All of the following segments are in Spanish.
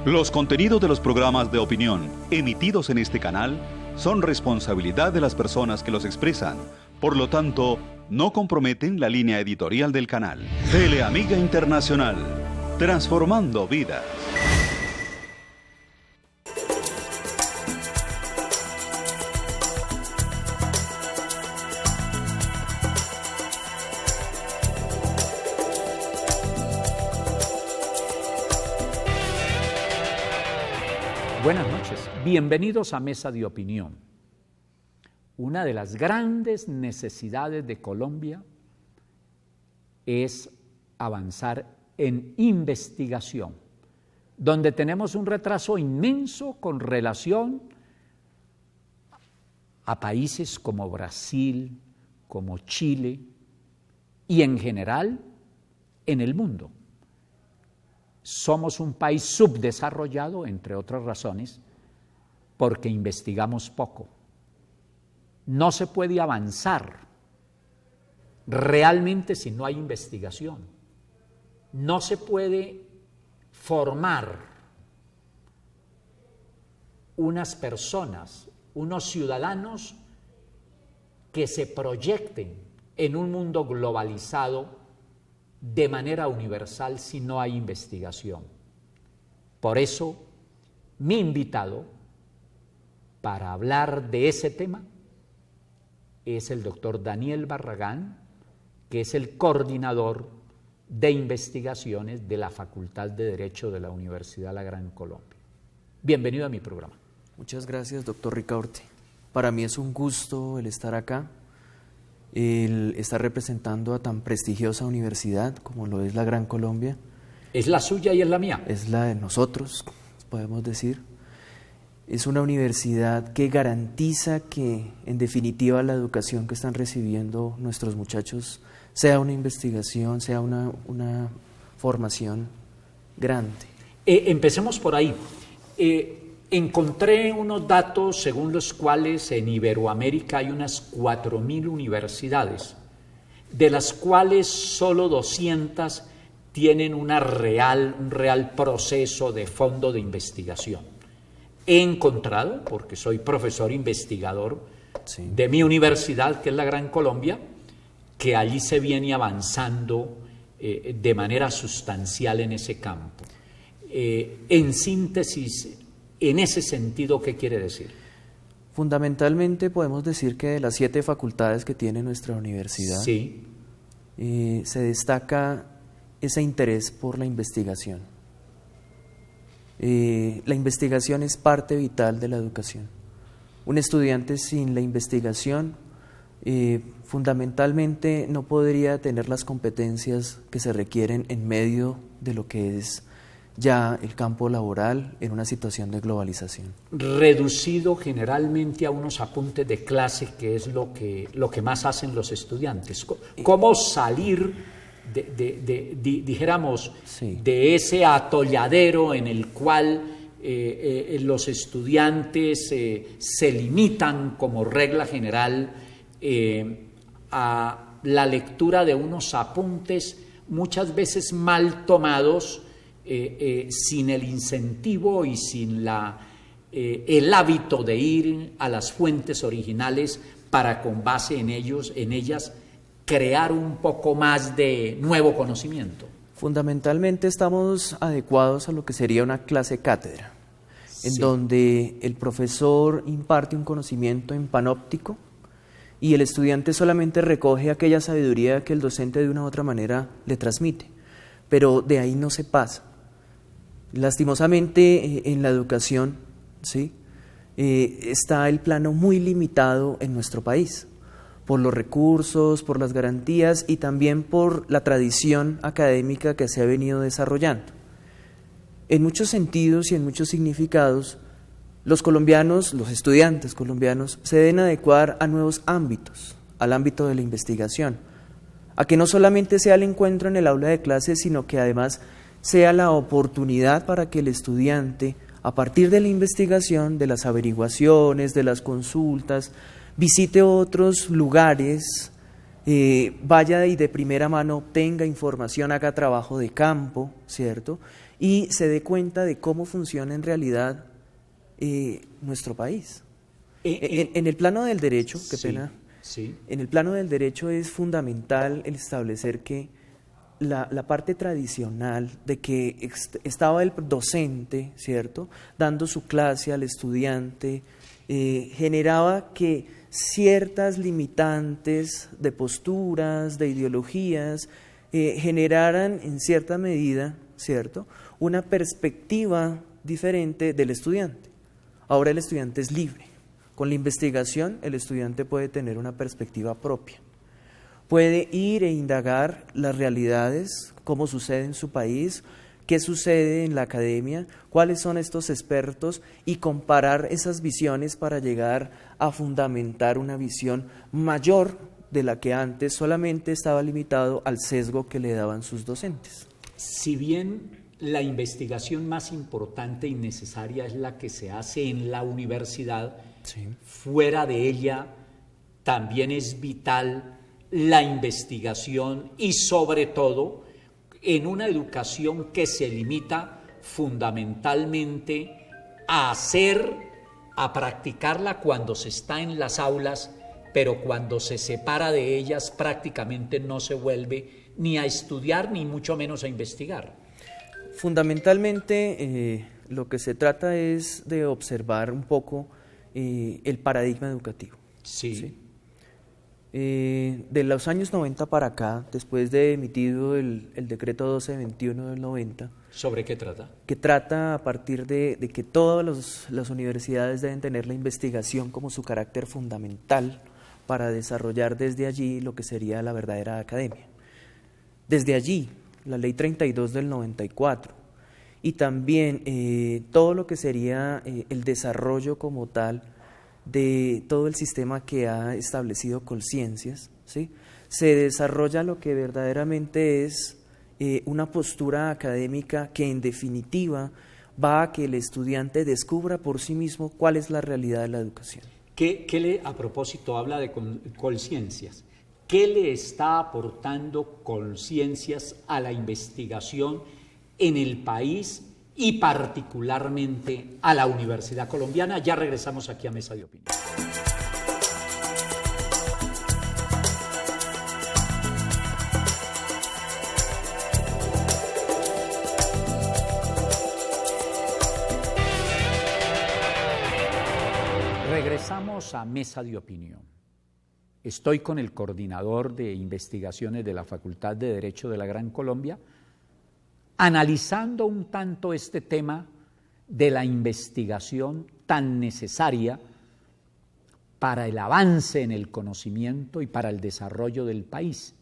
Los contenidos de los programas de opinión emitidos en este canal son responsabilidad de las personas que los expresan. Por lo tanto, no comprometen la línea editorial del canal. Teleamiga Internacional, transformando vidas. Buenas noches, bienvenidos a Mesa de Opinión. Una de las grandes necesidades de Colombia es avanzar en investigación, donde tenemos un retraso inmenso con relación a países como Brasil, como Chile y en general en el mundo. Somos un país subdesarrollado, entre otras razones, porque investigamos poco. No se puede avanzar realmente si no hay investigación. No se puede formar unas personas, unos ciudadanos que se proyecten en un mundo globalizado de manera universal si no hay investigación. Por eso, mi invitado para hablar de ese tema es el doctor Daniel Barragán, que es el coordinador de investigaciones de la Facultad de Derecho de la Universidad La Gran Colombia. Bienvenido a mi programa. Muchas gracias, doctor Ricaurte. Para mí es un gusto el estar acá, el estar representando a tan prestigiosa universidad como lo es la Gran Colombia. ¿Es la suya y es la mía? Es la de nosotros, podemos decir. Es una universidad que garantiza que, en definitiva, la educación que están recibiendo nuestros muchachos sea una investigación, sea una formación grande. Empecemos por ahí. Encontré unos datos según los cuales en Iberoamérica hay unas 4.000 universidades, de las cuales solo 200 tienen un real proceso de fondo de investigación. He encontrado, porque soy profesor investigador de mi universidad, que es la Gran Colombia, que allí se viene avanzando de manera sustancial en ese campo. En síntesis, en ese sentido, ¿qué quiere decir? Fundamentalmente podemos decir que de las 7 facultades que tiene nuestra universidad, sí, se destaca ese interés por la investigación. La investigación es parte vital de la educación. Un estudiante sin la investigación fundamentalmente no podría tener las competencias que se requieren en medio de lo que es ya el campo laboral en una situación de globalización. Reducido generalmente a unos apuntes de clase, que es lo que más hacen los estudiantes. ¿Cómo salir dijéramos, sí, de ese atolladero en el cual los estudiantes se limitan como regla general a la lectura de unos apuntes muchas veces mal tomados, sin el incentivo y sin el hábito de ir a las fuentes originales para, con base en ellas, crear un poco más de nuevo conocimiento? Fundamentalmente estamos adecuados a lo que sería una clase cátedra, en donde el profesor imparte un conocimiento en panóptico y el estudiante solamente recoge aquella sabiduría que el docente de una u otra manera le transmite, pero de ahí no se pasa. Lastimosamente en la educación, ¿sí?, está el plano muy limitado en nuestro país, por los recursos, por las garantías y también por la tradición académica que se ha venido desarrollando. En muchos sentidos y en muchos significados, los colombianos, los estudiantes colombianos, se deben adecuar a nuevos ámbitos, al ámbito de la investigación, a que no solamente sea el encuentro en el aula de clases, sino que además sea la oportunidad para que el estudiante, a partir de la investigación, de las averiguaciones, de las consultas, visite otros lugares, vaya y de primera mano obtenga información, haga trabajo de campo, ¿cierto?, y se dé cuenta de cómo funciona en realidad nuestro país. En el plano del derecho, qué pena, en el plano del derecho es fundamental el establecer que la parte tradicional de que estaba el docente, ¿cierto?, dando su clase al estudiante, generaba que ciertas limitantes de posturas, de ideologías, generaran en cierta medida, ¿cierto?, una perspectiva diferente del estudiante. Ahora el estudiante es libre. Con la investigación el estudiante puede tener una perspectiva propia. Puede ir e indagar las realidades, cómo sucede en su país, qué sucede en la academia, cuáles son estos expertos y comparar esas visiones para llegar a fundamentar una visión mayor de la que antes solamente estaba limitado al sesgo que le daban sus docentes. Si bien la investigación más importante y necesaria es la que se hace en la universidad, fuera de ella también es vital la investigación y sobre todo en una educación que se limita fundamentalmente a practicarla cuando se está en las aulas, pero cuando se separa de ellas prácticamente no se vuelve ni a estudiar ni mucho menos a investigar. Fundamentalmente lo que se trata es de observar un poco el paradigma educativo. ¿Sí? De los años 90 para acá, después de emitido el decreto 1221 del 90. ¿Sobre qué trata? Que trata a partir de que todas las universidades deben tener la investigación como su carácter fundamental para desarrollar desde allí lo que sería la verdadera academia. Desde allí, la Ley 32 del 94 y también todo lo que sería el desarrollo como tal de todo el sistema que ha establecido Colciencias, ¿sí?, se desarrolla lo que verdaderamente es una postura académica que en definitiva va a que el estudiante descubra por sí mismo cuál es la realidad de la educación. A propósito, habla de Colciencias. ¿Qué le está aportando Colciencias a la investigación en el país y particularmente a la Universidad Colombiana? Ya regresamos aquí a Mesa de Opinión. Regresamos a Mesa de Opinión. Estoy con el coordinador de investigaciones de la Facultad de Derecho de la Gran Colombia, analizando un tanto este tema de la investigación tan necesaria para el avance en el conocimiento y para el desarrollo del país.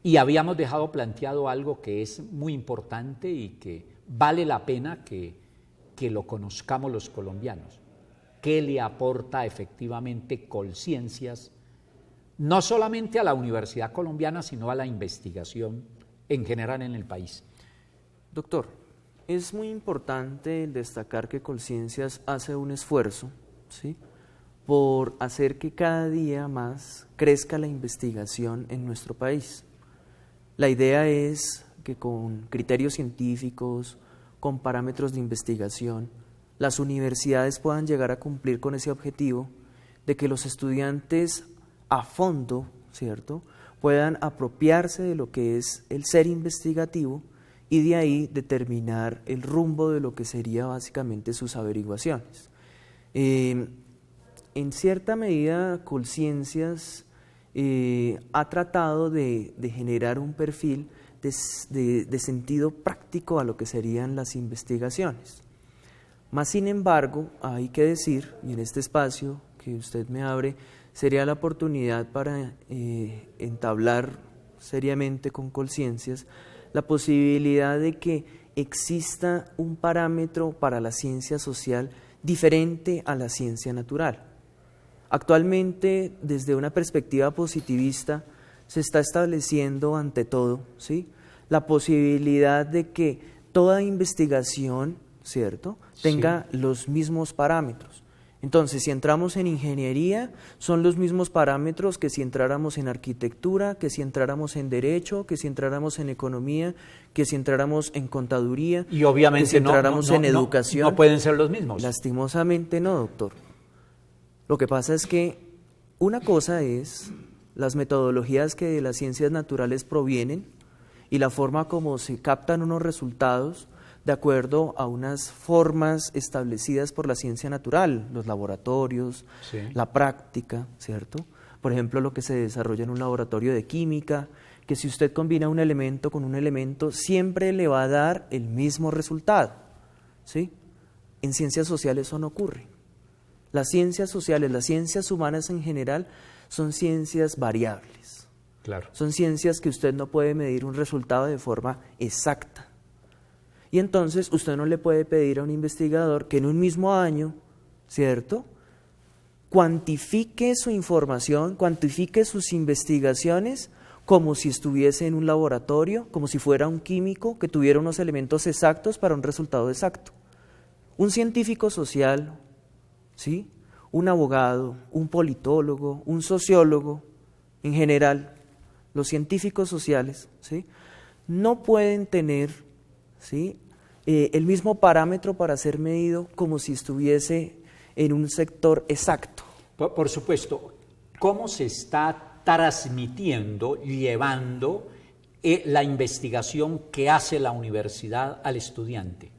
Y habíamos dejado planteado algo que es muy importante y que vale la pena que lo conozcamos los colombianos. ¿Qué le aporta efectivamente Colciencias, no solamente a la Universidad Colombiana, sino a la investigación en general en el país? Doctor, es muy importante destacar que Colciencias hace un esfuerzo, ¿sí?, por hacer que cada día más crezca la investigación en nuestro país. La idea es que con criterios científicos, con parámetros de investigación, las universidades puedan llegar a cumplir con ese objetivo de que los estudiantes a fondo, ¿cierto?, puedan apropiarse de lo que es el ser investigativo y de ahí determinar el rumbo de lo que sería básicamente sus averiguaciones. En cierta medida, Colciencias ha tratado de generar un perfil de sentido práctico a lo que serían las investigaciones. Más sin embargo, hay que decir, y en este espacio que usted me abre, sería la oportunidad para entablar seriamente con Colciencias la posibilidad de que exista un parámetro para la ciencia social diferente a la ciencia natural. Actualmente, desde una perspectiva positivista, se está estableciendo ante todo, ¿sí?, la posibilidad de que toda investigación, ¿cierto?, tenga los mismos parámetros. Entonces, si entramos en ingeniería, son los mismos parámetros que si entráramos en arquitectura, que si entráramos en derecho, que si entráramos en economía, que si entráramos en contaduría, y obviamente que si entráramos en educación. No pueden ser los mismos. Lastimosamente no, doctor. Lo que pasa es que una cosa es las metodologías que de las ciencias naturales provienen y la forma como se captan unos resultados de acuerdo a unas formas establecidas por la ciencia natural, los laboratorios, sí, la práctica, ¿cierto? Por ejemplo, lo que se desarrolla en un laboratorio de química, que si usted combina un elemento con un elemento, siempre le va a dar el mismo resultado, ¿sí? En ciencias sociales eso no ocurre. Las ciencias sociales, las ciencias humanas en general, son ciencias variables. Claro. Son ciencias que usted no puede medir un resultado de forma exacta. Y entonces usted no le puede pedir a un investigador que en un mismo año, ¿cierto?, cuantifique su información, cuantifique sus investigaciones como si estuviese en un laboratorio, como si fuera un químico que tuviera unos elementos exactos para un resultado exacto. Un científico social, ¿sí?, un abogado, un politólogo, un sociólogo, en general, los científicos sociales, ¿sí?, no pueden tener, ¿sí?, el mismo parámetro para ser medido como si estuviese en un sector exacto. Por supuesto, ¿cómo se está transmitiendo, llevando la investigación que hace la universidad al estudiante?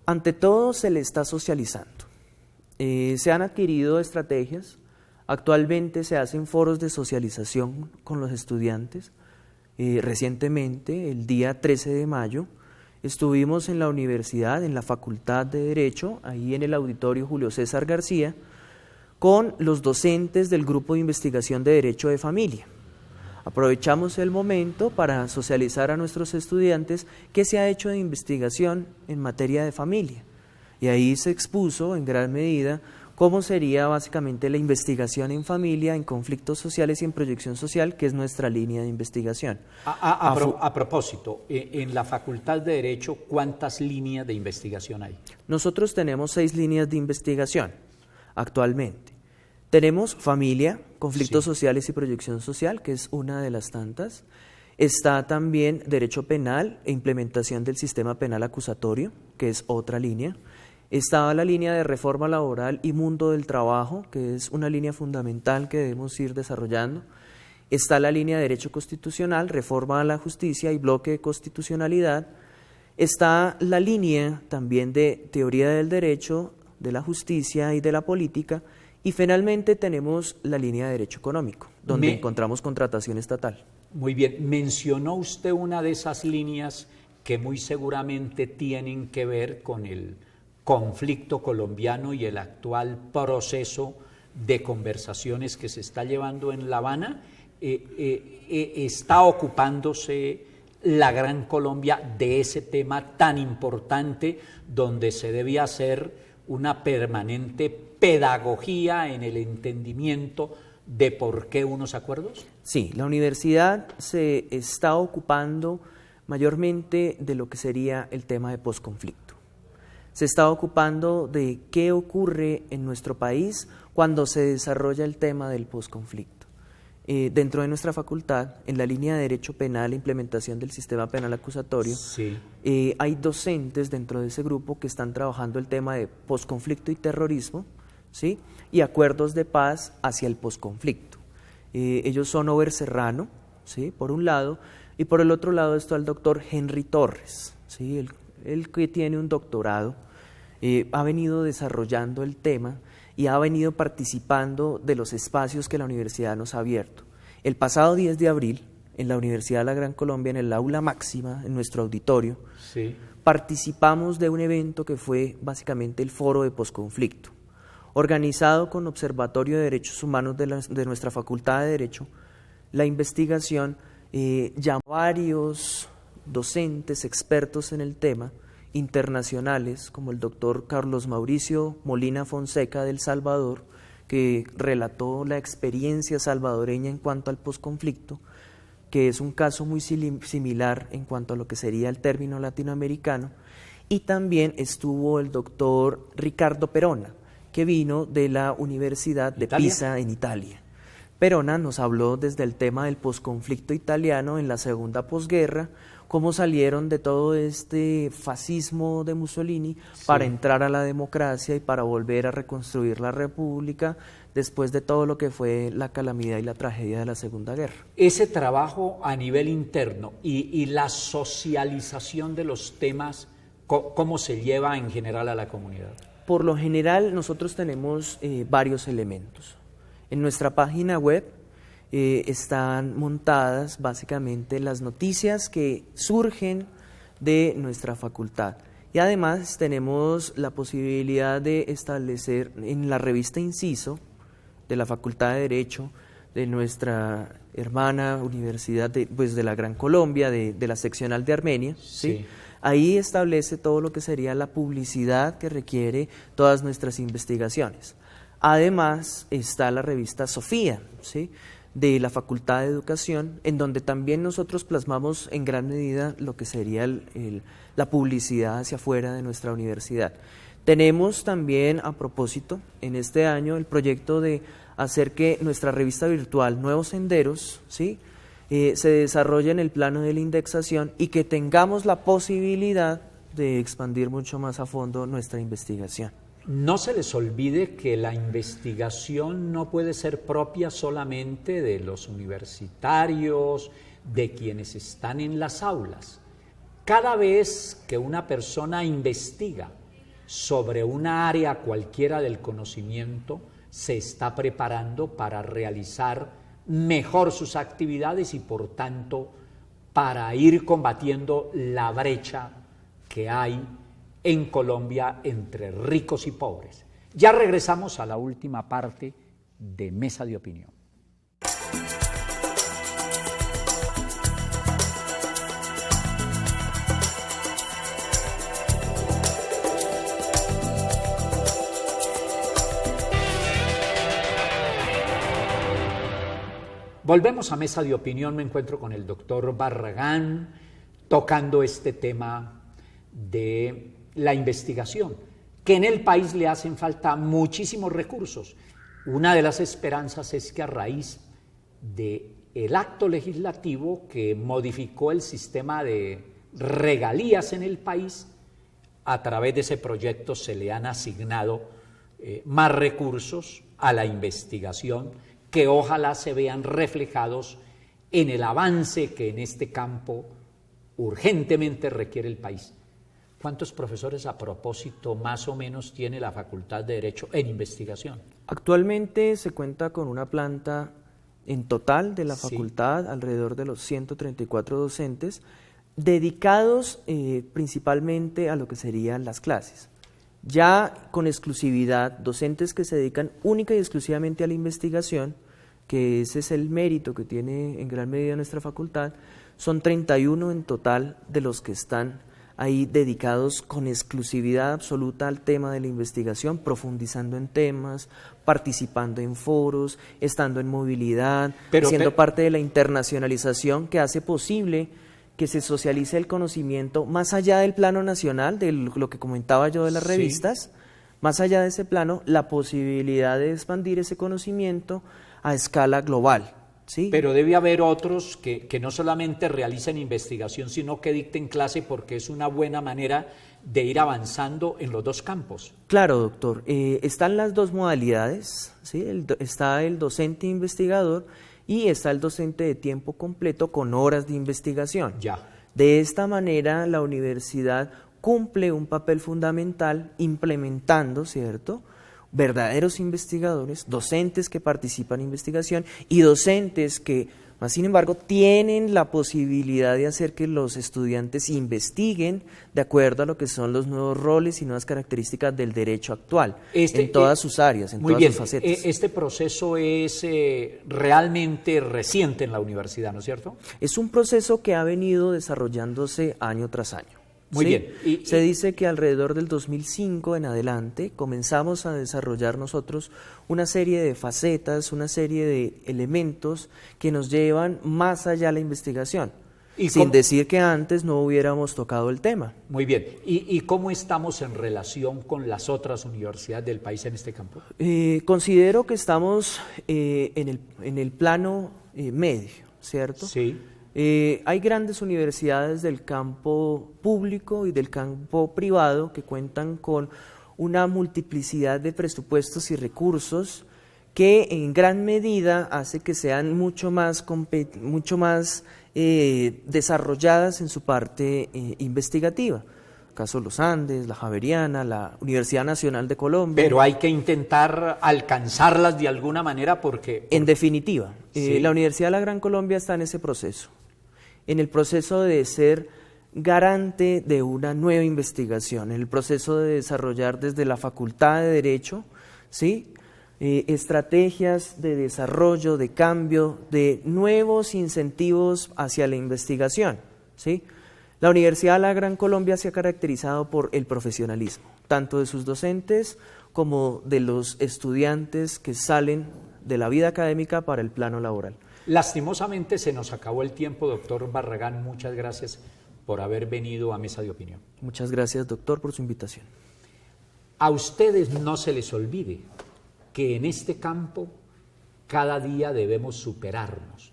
Ante todo se le está socializando. Se han adquirido estrategias, actualmente se hacen foros de socialización con los estudiantes. Recientemente, el día 13 de mayo, estuvimos en la universidad, en la Facultad de Derecho, ahí en el auditorio Julio César García, con los docentes del Grupo de Investigación de Derecho de Familia. Aprovechamos el momento para socializar a nuestros estudiantes qué se ha hecho de investigación en materia de familia. Y ahí se expuso en gran medida cómo sería básicamente la investigación en familia, en conflictos sociales y en proyección social, que es nuestra línea de investigación. A propósito, en la Facultad de Derecho, ¿cuántas líneas de investigación hay? Nosotros tenemos 6 líneas de investigación actualmente. Tenemos familia, conflictos sociales y proyección social, que es una de las tantas. Está también derecho penal e implementación del sistema penal acusatorio, que es otra línea. Estaba la línea de reforma laboral y mundo del trabajo, que es una línea fundamental que debemos ir desarrollando. Está la línea de derecho constitucional, reforma a la justicia y bloque de constitucionalidad. Está la línea también de teoría del derecho, de la justicia y de la política. Y finalmente tenemos la línea de derecho económico, donde encontramos contratación estatal. Muy bien, mencionó usted una de esas líneas que muy seguramente tienen que ver con el conflicto colombiano y el actual proceso de conversaciones que se está llevando en La Habana. Está ocupándose la Gran Colombia de ese tema tan importante, donde se debe hacer una permanente pedagogía en el entendimiento de por qué unos acuerdos. Sí, la universidad se está ocupando mayormente de lo que sería el tema de posconflicto. Se está ocupando de qué ocurre en nuestro país cuando se desarrolla el tema del posconflicto. Dentro de nuestra facultad, en la línea de Derecho Penal e Implementación del Sistema Penal Acusatorio, sí, hay docentes dentro de ese grupo que están trabajando el tema de posconflicto y terrorismo, ¿sí?, y acuerdos de paz hacia el posconflicto. Ellos son Over Serrano, ¿sí?, por un lado, y por el otro lado está el doctor Henry Torres, ¿sí?, él que tiene un doctorado, ha venido desarrollando el tema y ha venido participando de los espacios que la universidad nos ha abierto. El pasado 10 de abril, en la Universidad de la Gran Colombia, en el aula máxima, en nuestro auditorio, sí, participamos de un evento que fue básicamente el Foro de Posconflicto, organizado con Observatorio de Derechos Humanos de nuestra Facultad de Derecho. La investigación llamó a varios docentes, expertos en el tema, internacionales, como el doctor Carlos Mauricio Molina Fonseca de El Salvador, que relató la experiencia salvadoreña en cuanto al posconflicto, que es un caso muy similar en cuanto a lo que sería el término latinoamericano, y también estuvo el doctor Ricardo Perona, que vino de la Universidad de Pisa en Italia. Perona nos habló desde el tema del posconflicto italiano en la segunda posguerra, cómo salieron de todo este fascismo de Mussolini para entrar a la democracia y para volver a reconstruir la república después de todo lo que fue la calamidad y la tragedia de la Segunda Guerra. Ese trabajo a nivel interno y la socialización de los temas, ¿cómo se lleva en general a la comunidad? Por lo general nosotros tenemos varios elementos. En nuestra página web están montadas básicamente las noticias que surgen de nuestra facultad. Y además tenemos la posibilidad de establecer en la revista Inciso de la Facultad de Derecho de nuestra hermana universidad de la Gran Colombia, de la seccional de Armenia, ¿sí? Ahí establece todo lo que sería la publicidad que requiere todas nuestras investigaciones. Además está la revista Sofía, ¿sí?, de la Facultad de Educación, en donde también nosotros plasmamos en gran medida lo que sería la publicidad hacia afuera de nuestra universidad. Tenemos también, a propósito, en este año el proyecto de hacer que nuestra revista virtual Nuevos Senderos, ¿sí?, se desarrolle en el plano de la indexación y que tengamos la posibilidad de expandir mucho más a fondo nuestra investigación. No se les olvide que la investigación no puede ser propia solamente de los universitarios, de quienes están en las aulas. Cada vez que una persona investiga sobre una área cualquiera del conocimiento, se está preparando para realizar mejor sus actividades y, por tanto, para ir combatiendo la brecha que hay en Colombia entre ricos y pobres. Ya regresamos a la última parte de Mesa de Opinión. Volvemos a Mesa de Opinión. Me encuentro con el doctor Barragán tocando este tema de la investigación, que en el país le hacen falta muchísimos recursos. Una de las esperanzas es que a raíz del acto legislativo que modificó el sistema de regalías en el país, a través de ese proyecto se le han asignado más recursos a la investigación, que ojalá se vean reflejados en el avance que en este campo urgentemente requiere el país. ¿Cuántos profesores a propósito más o menos tiene la Facultad de Derecho en investigación? Actualmente se cuenta con una planta en total de la facultad, alrededor de los 134 docentes, dedicados principalmente a lo que serían las clases. Ya con exclusividad, docentes que se dedican única y exclusivamente a la investigación, que ese es el mérito que tiene en gran medida nuestra facultad, son 31 en total de los que están ahí dedicados con exclusividad absoluta al tema de la investigación, profundizando en temas, participando en foros, estando en movilidad, siendo parte de la internacionalización que hace posible que se socialice el conocimiento más allá del plano nacional, de lo que comentaba yo de las revistas, más allá de ese plano, la posibilidad de expandir ese conocimiento a escala global. ¿Sí? Pero debe haber otros que no solamente realicen investigación, sino que dicten clase, porque es una buena manera de ir avanzando en los dos campos. Claro, doctor. Están las dos modalidades, ¿sí? Está el docente investigador y está el docente de tiempo completo con horas de investigación. Ya. De esta manera, la universidad cumple un papel fundamental implementando, ¿cierto?, verdaderos investigadores, docentes que participan en investigación y docentes que, más sin embargo, tienen la posibilidad de hacer que los estudiantes investiguen de acuerdo a lo que son los nuevos roles y nuevas características del derecho actual, en todas sus áreas, en todas sus facetas. Este proceso es realmente reciente en la universidad, ¿no es cierto? Es un proceso que ha venido desarrollándose año tras año. Muy bien. Se dice que alrededor del 2005 en adelante comenzamos a desarrollar nosotros una serie de facetas, una serie de elementos que nos llevan más allá de la investigación. sin decir que antes no hubiéramos tocado el tema. Muy bien. ¿Y cómo estamos en relación con las otras universidades del país en este campo? Considero que estamos en el plano medio, ¿cierto? Sí. Hay grandes universidades del campo público y del campo privado que cuentan con una multiplicidad de presupuestos y recursos que en gran medida hace que sean mucho más desarrolladas en su parte investigativa. Caso Los Andes, la Javeriana, la Universidad Nacional de Colombia. Pero hay que intentar alcanzarlas de alguna manera porque... En definitiva, Sí. La Universidad de la Gran Colombia está en ese proceso, en el proceso de ser garante de una nueva investigación, en el proceso de desarrollar desde la Facultad de Derecho, ¿sí?, estrategias de desarrollo, de cambio, de nuevos incentivos hacia la investigación, ¿sí? La Universidad de la Gran Colombia se ha caracterizado por el profesionalismo, tanto de sus docentes como de los estudiantes que salen de la vida académica para el plano laboral. Lastimosamente se nos acabó el tiempo, doctor Barragán. Muchas gracias por haber venido a Mesa de Opinión. Muchas gracias, doctor, por su invitación. A ustedes no se les olvide que en este campo cada día debemos superarnos,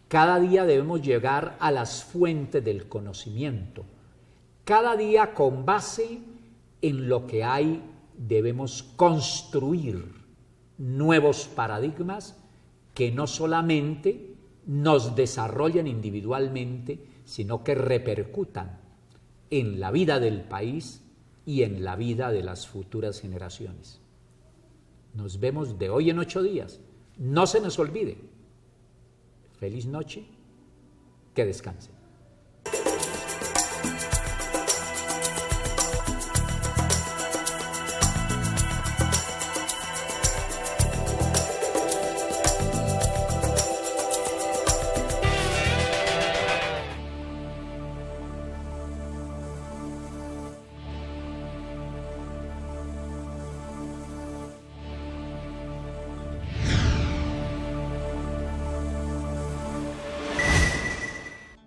cada día debemos llegar a las fuentes del conocimiento, cada día con base en lo que hay debemos construir nuevos paradigmas que no solamente nos desarrollen individualmente, sino que repercutan en la vida del país y en la vida de las futuras generaciones. Nos vemos de hoy en 8 días. No se nos olvide. Feliz noche, que descansen.